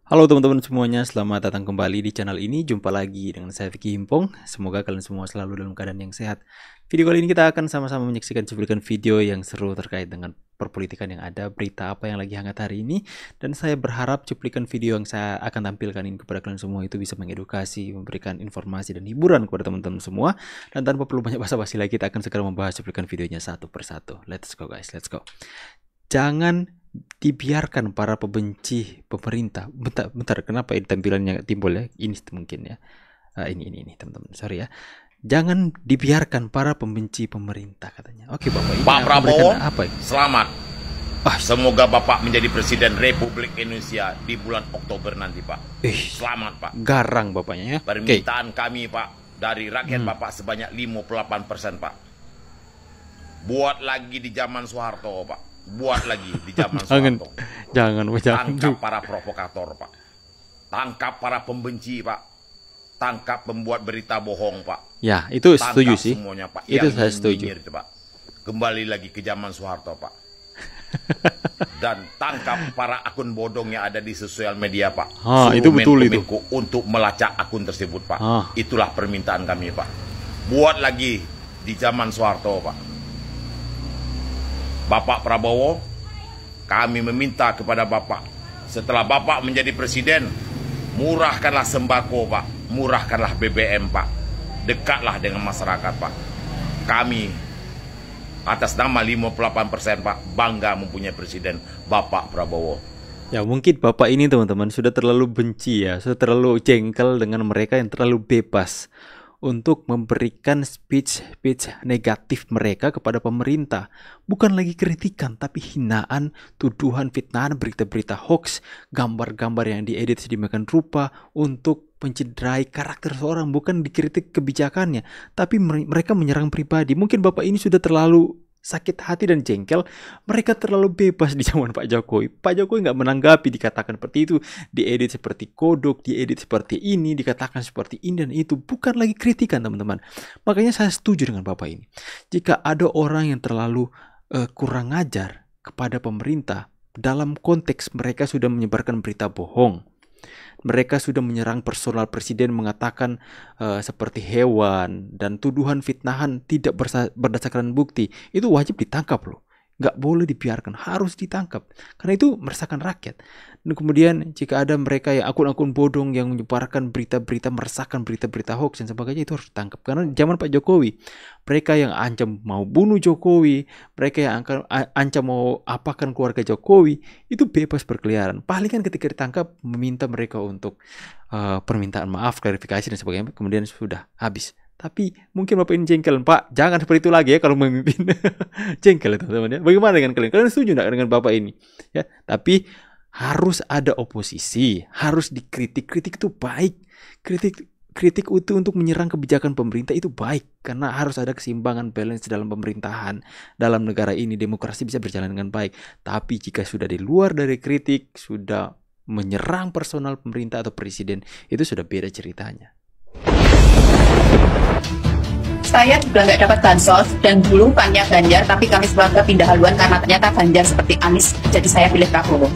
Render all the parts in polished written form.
Halo teman-teman semuanya, selamat datang kembali di channel ini. Jumpa lagi dengan saya Vicky Himpong. Semoga kalian semua selalu dalam keadaan yang sehat. Video kali ini kita akan sama-sama menyaksikan cuplikan video yang seru terkait dengan perpolitikan yang ada, berita apa yang lagi hangat hari ini. Dan saya berharap cuplikan video yang saya akan tampilkan ini kepada kalian semua itu bisa mengedukasi, memberikan informasi dan hiburan kepada teman-teman semua. Dan tanpa perlu banyak basa-basi lagi, kita akan segera membahas cuplikan videonya satu persatu. Let's go guys, let's go. Jangan dibiarkan para pembenci pemerintah. Bentar, kenapa ini tampilannya timbul ya? Ini mungkin ya. Ini teman-teman, sorry ya. Jangan dibiarkan para pembenci pemerintah katanya. Oke Bapak, ini Pak Prabowo, apa ini? selamat. Semoga Bapak menjadi Presiden Republik Indonesia di bulan Oktober nanti, Pak. Selamat, Pak. Garang Bapaknya ya. Permintaan kami, Pak, dari rakyat Bapak sebanyak 58%, Pak. Buat lagi di zaman Soeharto, Pak. Buat lagi di zaman Soeharto. Jangan. Tangkap para provokator, Pak. Tangkap para pembenci, Pak. Tangkap pembuat berita bohong, Pak. Ya, itu Tangkap setuju sih. semuanya, Pak. Itu Yang saya setuju. nyinyir itu, Pak. Kembali lagi ke zaman Soeharto, Pak. Dan tangkap para akun bodong yang ada di sosial media, Pak. Itu betul itu. Untuk melacak akun tersebut, Pak. Itulah permintaan kami, Pak. Buat lagi di zaman Soeharto, Pak. Bapak Prabowo, kami meminta kepada Bapak, setelah Bapak menjadi presiden, murahkanlah sembako, Pak. Murahkanlah BBM, Pak. Dekatlah dengan masyarakat, Pak. Kami atas nama 58%, Pak, bangga mempunyai presiden Bapak Prabowo. Ya mungkin Bapak ini teman-teman sudah terlalu benci ya, sudah terlalu jengkel dengan mereka yang terlalu bebas untuk memberikan speech negatif mereka kepada pemerintah. Bukan lagi kritikan, tapi hinaan, tuduhan, fitnahan, berita-berita hoax, gambar-gambar yang diedit sedemikian rupa untuk mencederai karakter seorang. Bukan dikritik kebijakannya, tapi mereka menyerang pribadi. Mungkin Bapak ini sudah terlalu sakit hati dan jengkel. Mereka terlalu bebas di zaman Pak Jokowi. Pak Jokowi nggak menanggapi, dikatakan seperti itu, diedit seperti kodok, diedit seperti ini, dikatakan seperti ini dan itu. Bukan lagi kritikan teman-teman. Makanya saya setuju dengan Bapak ini. Jika ada orang yang terlalu kurang ajar kepada pemerintah, dalam konteks mereka sudah menyebarkan berita bohong, mereka sudah menyerang personal presiden, mengatakan seperti hewan, dan tuduhan fitnahan tidak berdasarkan bukti. Itu wajib ditangkap loh. Nggak boleh dibiarkan, harus ditangkap. Karena itu meresahkan rakyat. Dan kemudian jika ada mereka yang akun-akun bodong yang menyebarkan berita-berita, meresahkan berita-berita hoax dan sebagainya, itu harus ditangkap. Karena zaman Pak Jokowi, mereka yang ancam mau bunuh Jokowi, mereka yang ancam mau apakan keluarga Jokowi, itu bebas berkeliaran. Paling kan ketika ditangkap, meminta mereka untuk permintaan maaf, klarifikasi dan sebagainya, kemudian sudah habis. Tapi mungkin Bapak ini jengkel, Pak. Jangan seperti itu lagi ya kalau memimpin. Jengkel itu teman-teman ya. Bagaimana dengan kalian? Kalian setuju nggak dengan Bapak ini? Ya, tapi harus ada oposisi, harus dikritik. Kritik itu baik. Kritik itu untuk menyerang kebijakan pemerintah itu baik, karena harus ada keseimbangan, balance dalam pemerintahan. Dalam negara ini demokrasi bisa berjalan dengan baik. Tapi jika sudah di luar dari kritik, sudah menyerang personal pemerintah atau presiden, itu sudah beda ceritanya. Saya juga nggak dapat bansos dan dulu banyak Ganjar, tapi kami sekeluarga pindah haluan karena ternyata Ganjar seperti Anies, jadi saya pilih Prabowo.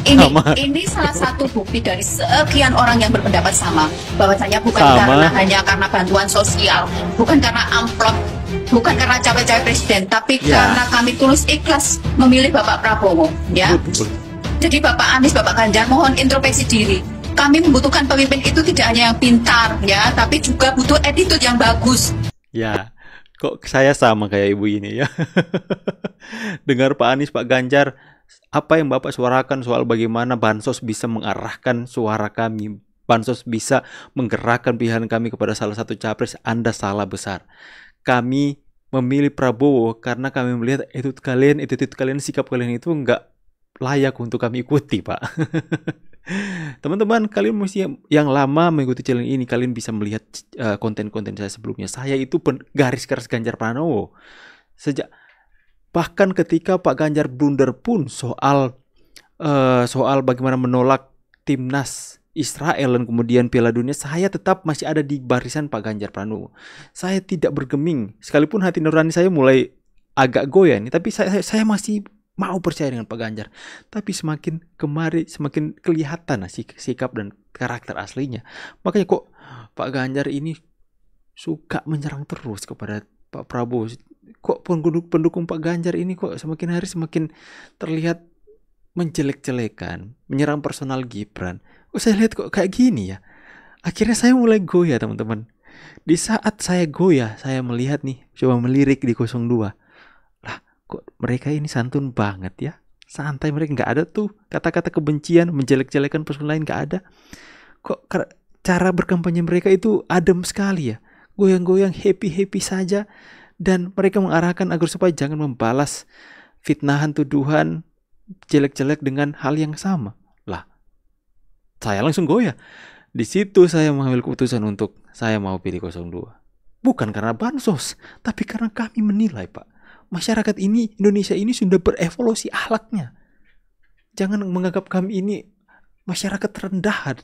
Ini salah satu bukti dari sekian orang yang berpendapat sama, bahwasanya bukan hanya karena bantuan sosial, bukan karena amplop, bukan karena cawe-cawe presiden, tapi karena kami tulus ikhlas memilih Bapak Prabowo. Ya. Jadi Bapak Anies, Bapak Ganjar, mohon introspeksi diri. Kami membutuhkan pemimpin itu tidak hanya yang pintar, ya, tapi juga butuh attitude yang bagus. Ya, kok saya sama kayak ibu ini ya. Dengar Pak Anies, Pak Ganjar, apa yang Bapak suarakan soal bagaimana bansos bisa mengarahkan suara kami, bansos bisa menggerakkan pilihan kami kepada salah satu capres, Anda salah besar. Kami memilih Prabowo karena kami melihat attitude kalian, sikap kalian itu nggak layak untuk kami ikuti, Pak. Teman-teman, kalian mesti yang lama mengikuti channel ini, kalian bisa melihat konten-konten saya sebelumnya. Saya itu garis keras Ganjar Pranowo. Bahkan ketika Pak Ganjar blunder pun soal bagaimana menolak timnas Israel dan kemudian Piala Dunia, saya tetap masih ada di barisan Pak Ganjar Pranowo. Saya tidak bergeming, sekalipun hati nurani saya mulai agak goyah nih, tapi saya masih mau percaya dengan Pak Ganjar. Tapi semakin kemari semakin kelihatan sikap dan karakter aslinya. Makanya kok Pak Ganjar ini suka menyerang terus kepada Pak Prabowo. Kok pendukung Pak Ganjar ini kok semakin hari semakin terlihat menjelek-jelekan, menyerang personal Gibran. Kok saya lihat kok kayak gini ya. Akhirnya saya mulai goyah, teman-teman. Di saat saya goyah, saya melihat nih, coba melirik di 02. Lah, kok mereka ini santun banget ya. Santai, mereka nggak ada tuh kata-kata kebencian, menjelek-jelekan personal lain, nggak ada. Kok cara berkampanye mereka itu adem sekali ya. Goyang-goyang, happy-happy saja. Dan mereka mengarahkan agar supaya jangan membalas fitnahan, tuduhan, jelek-jelek dengan hal yang sama. Lah, saya langsung goyah. Di situ saya mengambil keputusan untuk saya mau pilih 02. Bukan karena bansos, tapi karena kami menilai, Pak, masyarakat ini, Indonesia ini sudah berevolusi akhlaknya. Jangan menganggap kami ini masyarakat rendahan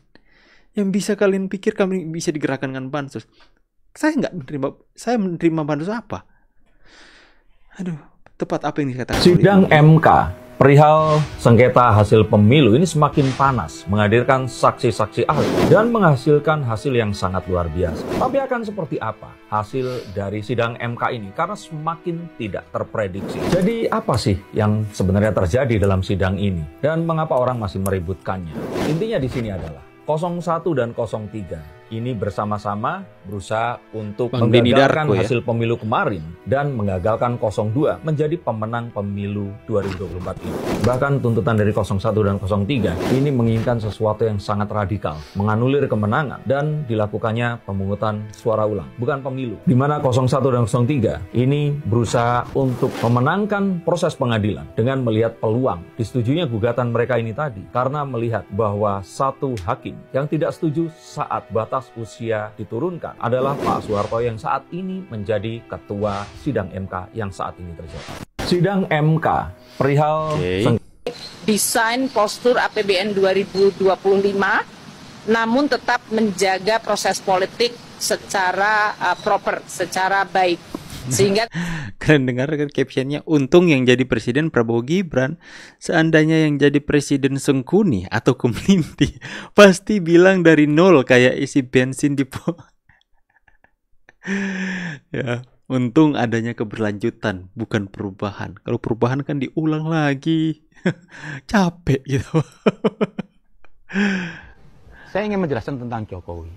yang bisa kalian pikir kami bisa digerakkan dengan bansos. Saya menerima bansos apa? Aduh, tepat apa yang dikatakan. Sidang MK perihal sengketa hasil pemilu ini semakin panas, menghadirkan saksi-saksi ahli dan menghasilkan hasil yang sangat luar biasa. Tapi akan seperti apa hasil dari sidang MK ini? Karena semakin tidak terprediksi. Jadi apa sih yang sebenarnya terjadi dalam sidang ini? Dan mengapa orang masih meributkannya? Intinya di sini adalah 01 dan 03 ini bersama-sama berusaha untuk menggagalkan hasil pemilu kemarin dan menggagalkan 02 menjadi pemenang pemilu 2024 ini. Bahkan tuntutan dari 01 dan 03 ini menginginkan sesuatu yang sangat radikal, menganulir kemenangan dan dilakukannya pemungutan suara ulang, bukan pemilu. Di mana 01 dan 03 ini berusaha untuk memenangkan proses pengadilan dengan melihat peluang disetujuinya gugatan mereka ini tadi, karena melihat bahwa satu hakim yang tidak setuju saat batas usia diturunkan adalah Pak Soeharto yang saat ini menjadi ketua sidang MK yang saat ini terjadi. Sidang MK perihal desain postur APBN 2025 namun tetap menjaga proses politik secara proper, secara baik. Sehingga kalian dengar captionnya, untung yang jadi presiden Prabowo Gibran. Seandainya yang jadi presiden Sengkuni atau Kumlinti, pasti bilang dari nol kayak isi bensin di ya, untung adanya keberlanjutan bukan perubahan. Kalau perubahan kan diulang lagi. Capek gitu. Saya ingin menjelaskan tentang Jokowi.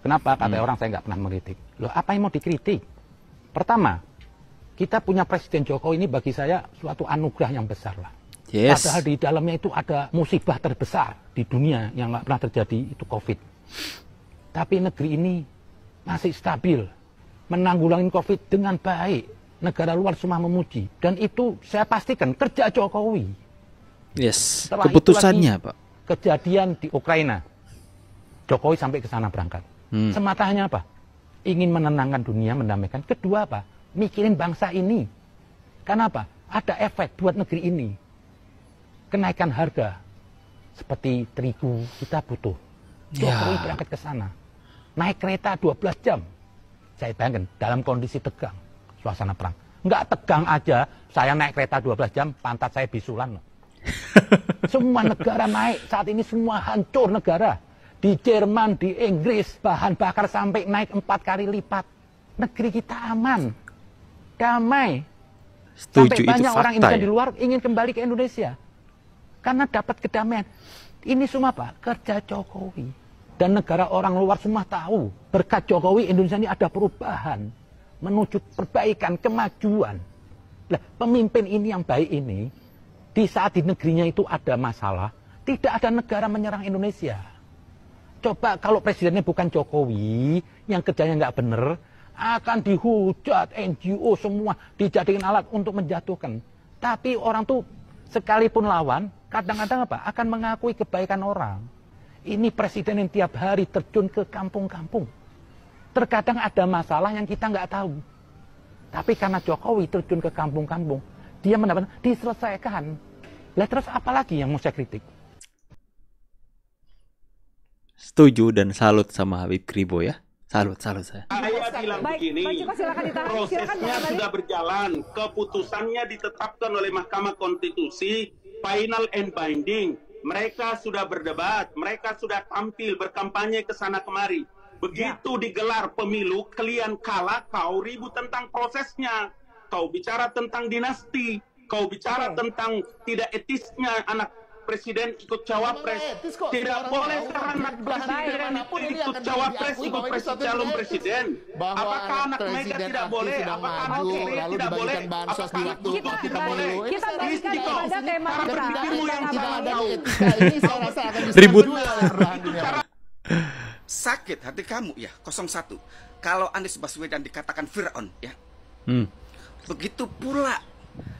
Kenapa kata orang saya nggak pernah mengkritik? Loh, apa yang mau dikritik? Pertama, kita punya Presiden Jokowi ini bagi saya suatu anugerah yang besar lah. Yes. Padahal di dalamnya itu ada musibah terbesar di dunia yang nggak pernah terjadi, itu COVID. Tapi negeri ini masih stabil, menanggulangi COVID dengan baik. Negara luar semua memuji. Dan itu saya pastikan kerja Jokowi. Yes, Setelah keputusannya Pak. Kejadian di Ukraina, Jokowi sampai ke sana berangkat. Semata hanya apa? Ingin menenangkan dunia, mendamaikan. Kedua apa? Mikirin bangsa ini. Karena apa? Ada efek buat negeri ini. Kenaikan harga. Seperti terigu, kita butuh. Jokowi berangkat ke sana. Naik kereta 12 jam. Saya bayangkan, dalam kondisi tegang. Suasana perang. Nggak tegang aja, saya naik kereta 12 jam, pantat saya bisulan. Semua negara naik. Saat ini semua hancur negara. Di Jerman, di Inggris, bahan bakar sampai naik 4 kali lipat. Negeri kita aman, damai. Setuju, sampai banyak itu orang fakta, Indonesia ya? di luar ingin kembali ke Indonesia. Karena dapat kedamaian. Ini semua Pak, kerja Jokowi. Dan negara orang luar semua tahu, berkat Jokowi Indonesia ini ada perubahan. Menuju perbaikan, kemajuan. Nah, pemimpin ini yang baik ini, di saat di negerinya itu ada masalah, tidak ada negara menyerang Indonesia. Coba kalau presidennya bukan Jokowi, yang kerjanya nggak bener, akan dihujat, NGO semua dijadikan alat untuk menjatuhkan. Tapi orang tuh sekalipun lawan, kadang-kadang apa? Akan mengakui kebaikan orang. Ini presiden yang tiap hari terjun ke kampung-kampung. Terkadang ada masalah yang kita nggak tahu. Tapi karena Jokowi terjun ke kampung-kampung, dia mendapatkan diselesaikan. Lah terus apa lagi yang mau saya kritik? Setuju dan salut sama Habib Kribo ya. Salut saya. bilang Baik, begini, Pak Ciko silakan ditahan. Silakan prosesnya Bang Abalin. sudah berjalan, keputusannya ditetapkan oleh Mahkamah Konstitusi, final and binding. Mereka sudah berdebat, mereka sudah tampil berkampanye ke sana kemari. Begitu digelar pemilu, kalian kalah, kau ribut tentang prosesnya. Kau bicara tentang dinasti, kau bicara tentang tidak etisnya anak presiden ikut cawapres. Tidak boleh anak presiden ikut cawapres, ikut calon presiden. Apakah anak Mega tidak boleh? Apakah anak SBY tidak boleh? Apakah anak Jokowi tidak boleh? Kita balikan kepada tema Cara kita. berpikirmu yang salah. Ribut. Sakit hati kamu ya 01 kalau Anies Baswedan dikatakan Fir'aun ya. Begitu pula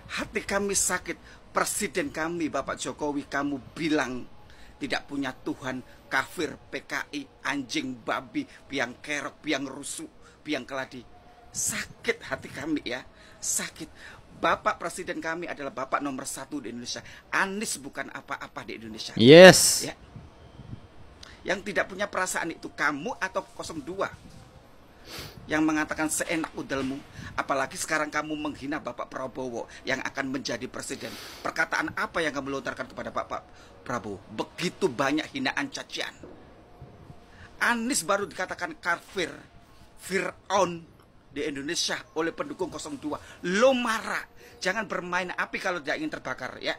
hati kami sakit presiden kami Bapak Jokowi kamu bilang tidak punya Tuhan, kafir, PKI, anjing, babi, biang kerok, biang rusuh, biang keladi. Sakit hati kami ya, sakit. Bapak presiden kami adalah bapak nomor 1 di Indonesia. Anies bukan apa-apa di Indonesia. Yes. Ya. Yang tidak punya perasaan itu kamu atau 02 yang mengatakan seenak udalmu. Apalagi sekarang kamu menghina Bapak Prabowo yang akan menjadi presiden. Perkataan apa yang kamu lontarkan kepada Bapak Prabowo? Begitu banyak hinaan cacian. Anies baru dikatakan kafir, Fir'aun di Indonesia oleh pendukung 02. Lo marah. Jangan bermain api kalau tidak ingin terbakar ya.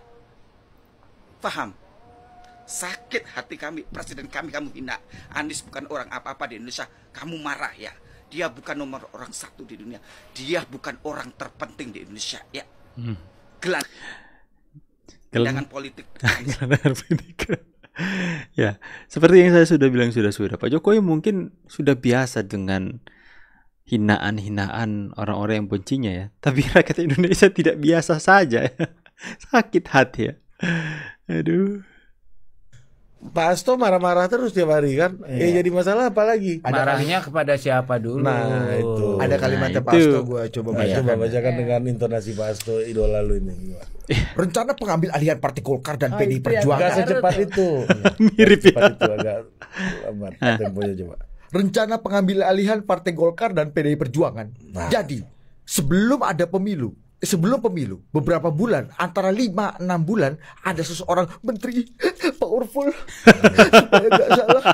Paham? Sakit hati kami, presiden kami kamu hina. Anies bukan orang apa-apa di Indonesia. Kamu marah ya. Dia bukan nomor orang 1 di dunia. Dia bukan orang terpenting di Indonesia ya. Gelandangan politik. Gelandangan politik. Ya, seperti yang saya sudah bilang sudah Pak Jokowi mungkin sudah biasa dengan hinaan-hinaan orang-orang yang bencinya ya. Tapi rakyat Indonesia tidak biasa saja ya. Sakit hati ya. Aduh. Pak Hasto marah-marah terus tiap hari kan. Jadi masalah apa lagi? Marahnya kepada siapa dulu? Nah itu. Ada kalimatnya Pak Hasto, gue coba bacakan. Coba bacakan dengan intonasi Pak Hasto idola lu ini. Rencana pengambil alihan Partai Golkar dan PDI Perjuangan. Gak secepat itu. Mirip ya. Itu agak lambat temponya coba. Rencana pengambil alihan Partai Golkar dan PDI Perjuangan. Jadi sebelum pemilu beberapa bulan, antara 5-6 bulan, ada seseorang menteri powerful supaya gak salah.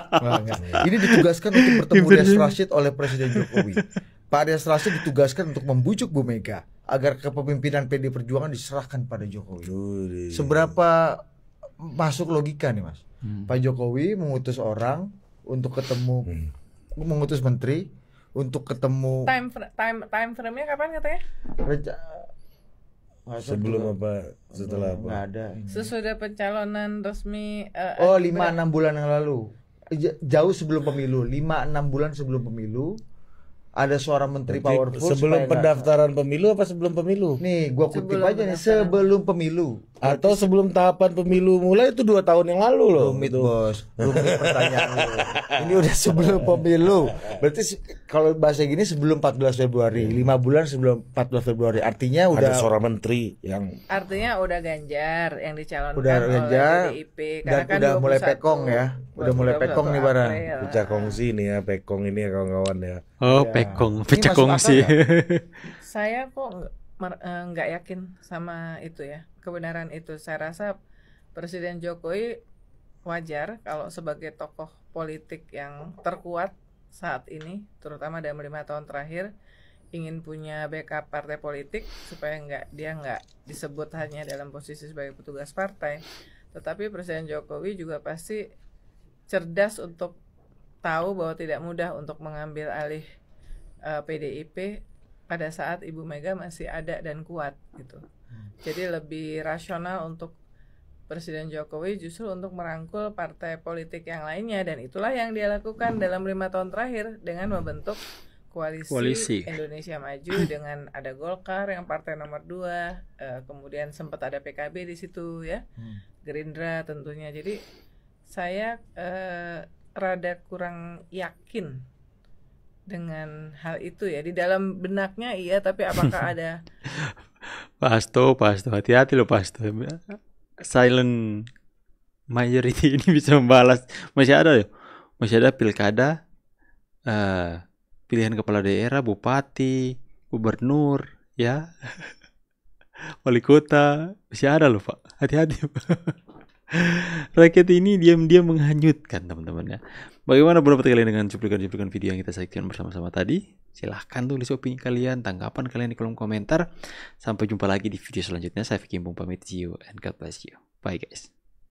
Ini ditugaskan untuk bertemu Dias Rashid oleh Presiden Jokowi. Pak Dias Rashid ditugaskan untuk membujuk Bu Mega agar kepemimpinan PD Perjuangan diserahkan pada Jokowi. Seberapa masuk logika nih Mas? Pak Jokowi mengutus orang untuk ketemu, mengutus menteri untuk ketemu. Time frame-nya kapan katanya? Sebelum apa? Setelah apa? Nggak ada. Sesudah pencalonan resmi. 5-6 bulan yang lalu. Jauh sebelum pemilu. 5-6 bulan sebelum pemilu. Ada seorang menteri powerful. Sebelum pendaftaran pemilu apa sebelum pemilu? Nih, gua kutip aja nih, sebelum pemilu. Atau sebelum tahapan pemilu mulai itu 2 tahun yang lalu loh. Rumit bos, rumit pertanyaan lu. Ini udah sebelum pemilu. Berarti kalau bahasa gini sebelum 14 Februari, 5 bulan sebelum 14 Februari. Artinya udah ada seorang menteri yang artinya udah Ganjar yang dicalonkan udah Ganjar, oleh PDIP. Dan kan udah mulai pekong ya. Udah mulai pekong nih barang. pecah kongsi nih ya, pekong ini ya kawan-kawan ya. Oh, pekong, pecah kongsi. Saya kok nggak yakin sama itu ya, kebenaran itu. Saya rasa Presiden Jokowi wajar kalau sebagai tokoh politik yang terkuat saat ini, terutama dalam 5 tahun terakhir, ingin punya backup partai politik supaya dia nggak disebut hanya dalam posisi sebagai petugas partai. Tetapi Presiden Jokowi juga pasti cerdas untuk tahu bahwa tidak mudah untuk mengambil alih PDIP pada saat Ibu Mega masih ada dan kuat gitu. Jadi lebih rasional untuk Presiden Jokowi justru untuk merangkul partai politik yang lainnya, dan itulah yang dia lakukan dalam 5 tahun terakhir dengan membentuk koalisi Indonesia Maju dengan ada Golkar yang partai nomor 2, kemudian sempat ada PKB di situ ya, Gerindra tentunya. Jadi saya rada kurang yakin dengan hal itu ya, di dalam benaknya iya, tapi apakah ada Pak Hasto, hati-hati loh Pak Hasto. Silent majority ini bisa membalas. Masih ada pilkada pilihan kepala daerah, bupati, gubernur, ya, wali kota, masih ada loh Pak. Hati-hati Pak. Rakyat ini diam-diam menghanyutkan teman-teman ya. Bagaimana pendapat kalian dengan cuplikan-cuplikan video yang kita saksikan bersama-sama tadi? Silahkan tulis opini kalian, tanggapan kalian di kolom komentar. Sampai jumpa lagi di video selanjutnya. Saya Vicky Bung pamit, see you and God bless you. Bye guys.